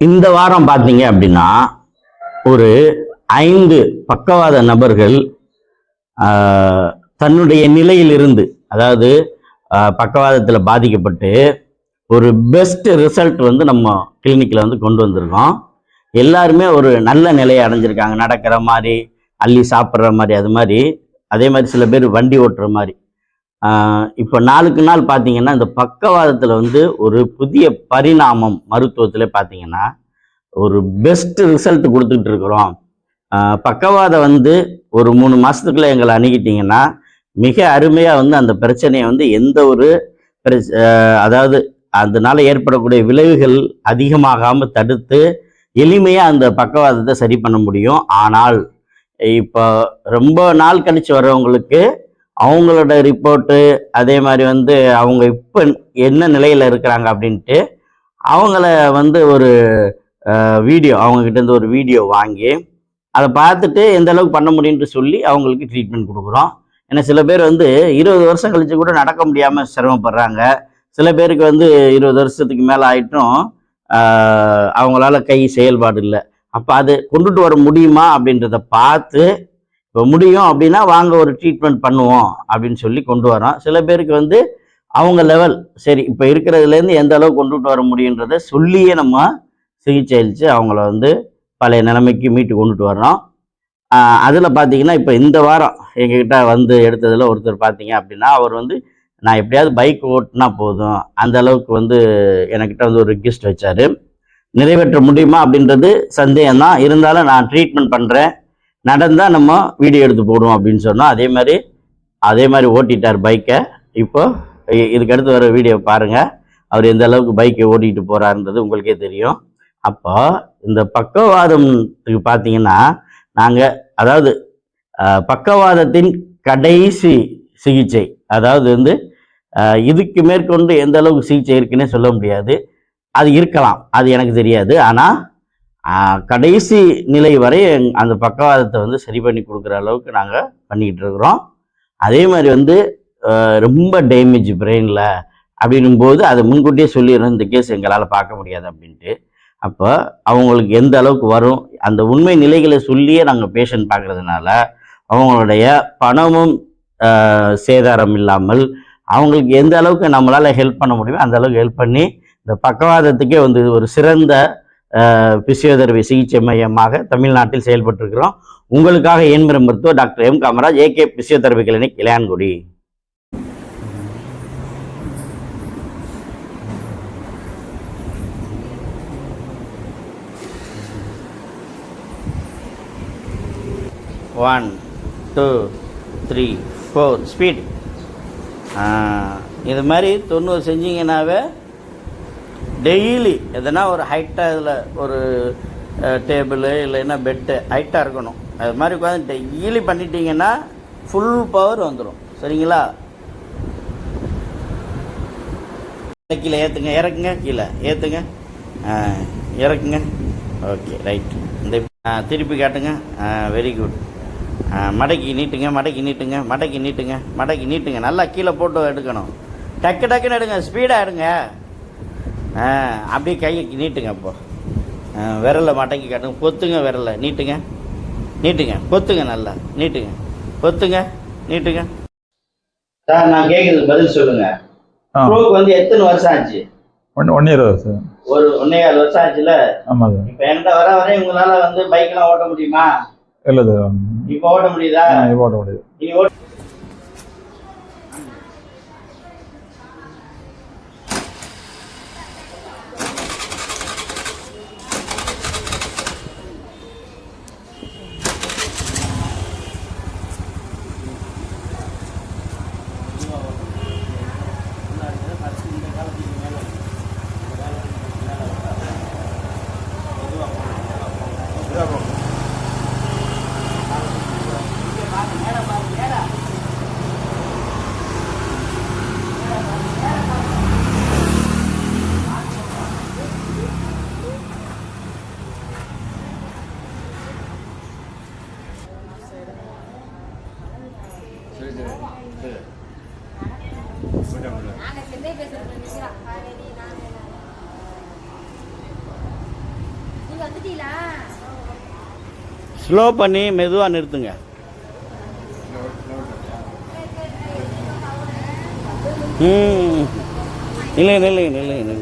இந்த வாரம் பார்த்தீங்க அப்படின்னா ஒரு 5 பக்கவாத நபர்கள் தன்னுடைய நிலையிலிருந்து, அதாவது பக்கவாதத்தில் பாதிக்கப்பட்டு ஒரு பெஸ்ட் ரிசல்ட் வந்து நம்ம கிளினிக்கில் வந்து கொண்டு வந்திருக்கோம். எல்லாருமே ஒரு நல்ல நிலையை அடைஞ்சிருக்காங்க. நடக்கிற மாதிரி, அள்ளி சாப்பிட்ற மாதிரி, அது மாதிரி. அதே மாதிரி சில பேர் வண்டி ஓட்டுற மாதிரி. இப்போ நாளுக்கு நாள் பார்த்தீங்கன்னா இந்த பக்கவாதத்தில் வந்து ஒரு புதிய பரிணாமம் மருத்துவத்தில் பார்த்தீங்கன்னா ஒரு பெஸ்ட் ரிசல்ட் கொடுத்துட்டு இருக்கிறோம். பக்கவாதம் வந்து ஒரு 3 மாதத்துக்குள்ளே எங்களை அணுகிட்டிங்கன்னா மிக அருமையாக வந்து அந்த பிரச்சனையை வந்து எந்த ஒரு அதாவது அதனால ஏற்படக்கூடிய விளைவுகள் அதிகமாகாமல் தடுத்து எளிமையாக அந்த பக்கவாதத்தை சரி பண்ண முடியும். ஆனால் இப்போ ரொம்ப நாள் கழித்து வர்றவங்களுக்கு அவங்களோட ரிப்போர்ட்டு, அதே மாதிரி வந்து அவங்க இப்போ என்ன நிலையில் இருக்கிறாங்க அப்படின்ட்டு அவங்கள வந்து ஒரு வீடியோ, அவங்கக்கிட்டேருந்து ஒரு வீடியோ வாங்கி அதை பார்த்துட்டு எந்த அளவுக்கு பண்ண முடியும்னு சொல்லி அவங்களுக்கு ட்ரீட்மெண்ட் கொடுக்குறோம். ஏன்னா சில பேர் வந்து 20 வருஷம் கழித்து கூட நடக்க முடியாமல் சிரமப்படுறாங்க. சில பேருக்கு வந்து 20 வருஷத்துக்கு மேலே ஆகிட்டும் அவங்களால கை செயல்பாடு இல்லை. அப்போ அது கொண்டுட்டு வர முடியுமா அப்படின்றத பார்த்து, இப்போ முடியும் அப்படின்னா வாங்க ஒரு ட்ரீட்மெண்ட் பண்ணுவோம் அப்படின்னு சொல்லி கொண்டு வரோம். சில பேருக்கு வந்து அவங்க லெவல் சரி, இப்போ இருக்கிறதுலேருந்து எந்த அளவுக்கு கொண்டுட்டு வர முடியுன்றதை சொல்லியே நம்ம சிகிச்சை அளித்து அவங்கள வந்து பழைய நிலைமைக்கு மீட்டு கொண்டுட்டு வர்றோம். அதில் பார்த்தீங்கன்னா இப்போ இந்த வாரம் எங்ககிட்ட வந்து எடுத்ததில் ஒருத்தர் பார்த்தீங்க அப்படின்னா அவர் வந்து நான் எப்படியாவது பைக் ஓட்டினா போதும், அந்த அளவுக்கு வந்து என்கிட்ட வந்து ஒரு ரிக்வெஸ்ட் வச்சார். நிறைவேற்ற முடியுமா அப்படின்றது சந்தேகம்தான், இருந்தாலும் நான் ட்ரீட்மெண்ட் பண்ணுறேன், நடந்தால் நம்ம வீடியோ எடுத்து போடுவோம் அப்படின்னு சொன்னோம். அதே மாதிரி ஓட்டிட்டார் பைக்கை. இப்போ இதுக்கடுத்து வர வீடியோ பாருங்கள், அவர் எந்த அளவுக்கு பைக்கை ஓட்டிகிட்டு போகிறாருன்றது உங்களுக்கே தெரியும். அப்போ இந்த பக்கவாதத்துக்கு பார்த்தீங்கன்னா நாங்கள், அதாவது பக்கவாதத்தின் கடைசி சிகிச்சை, அதாவது வந்து இதுக்கு மேற்கொண்டு எந்த அளவுக்கு சிகிச்சை இருக்குன்னே சொல்ல முடியாது. அது இருக்கலாம், அது எனக்கு தெரியாது. ஆனால் கடைசி நிலை வரை அந்த பக்கவாதத்தை வந்து சரி பண்ணி கொடுக்குற அளவுக்கு நாங்கள் பண்ணிக்கிட்டு இருக்கிறோம். அதே மாதிரி வந்து ரொம்ப டேமேஜ் பிரெயினில் அப்படின்னும்போது அதை முன்கூட்டியே சொல்லிடுறோம், இந்த கேஸ் எங்களால் பார்க்க முடியாது அப்படின்ட்டு. அப்போ அவங்களுக்கு எந்த அளவுக்கு வரும் அந்த உண்மை நிலைகளை சொல்லியே நாங்கள் பேஷண்ட் பார்க்குறதுனால அவங்களுடைய பணமும் சேதாரம் இல்லாமல் அவங்களுக்கு எந்த அளவுக்கு நம்மளால் ஹெல்ப் பண்ண முடியுமோ அந்த அளவுக்கு ஹெல்ப் பண்ணி இந்த பக்கவாதத்துக்கே வந்து ஒரு சிறந்த பிசியோதெரபி சிகிச்சை மையமாக தமிழ்நாட்டில் செயல்பட்டுருக்கிறோம். உங்களுக்காக இயன்முறை மருத்துவர் doctor M Kamaraj, AK physiotherapy clinic, Ilayangudi. One, 2, 3, 4 speed. இது மாதிரி 90 செஞ்சிங்கன்னாவே டெய்லி எதனா ஒரு ஹைட்டாக இதில் ஒரு டேபிள் இல்லைன்னா பெட்டு ஹைட்டாக இருக்கணும். அது மாதிரி உட்காந்து டெய்லி பண்ணிட்டீங்கன்னா ஃபுல் பவர் வந்துடும். சரிங்களா? கீழே ஏற்றுங்க, இறக்குங்க, கீழே ஏற்றுங்க, இறக்குங்க. Okay, right. இந்த திருப்பி காட்டுங்க. Very good. மடக்கி நீட்டுங்க, மடக்கி நீட்டுங்க, மடக்கி நீட்டுங்க, மடக்கி நீட்டுங்க. நல்லா கீழே போட்டு எடுக்கணும். டக்கு டக்குன்னு எடுங்க, ஸ்பீடாக எடுங்க. அப்படியே கையை நீட்டுங்க. அப்போது விரலை மடக்கி காட்டுங்க, பொத்துங்க, விரலை நீட்டுங்க, நீட்டுங்க, பொத்துங்க, நல்லா நீட்டுங்க, பொத்துங்க, நீட்டுங்க. சார் நான் கேட்குறது பதில் சொல்லுங்க. ஸ்ட்ரோக் வந்து எத்தனை வருஷம் ஆச்சு? 1 year சார். ஒரு 1.25 வருஷம் ஆச்சுல? ஆமாம் சார். இப்போ என்கிட்ட வர உங்களால் வந்து பைக்கெலாம் ஓட்ட முடியுமா? இல்லை சார். இப்போ ஓட்ட முடியுதா? இப்போ ஓட்ட முடியுது. நீங்கள் ஓட்ட ஸ்லோ பண்ணி மெதுவாக நிறுத்துங்க. ம், இல்லை.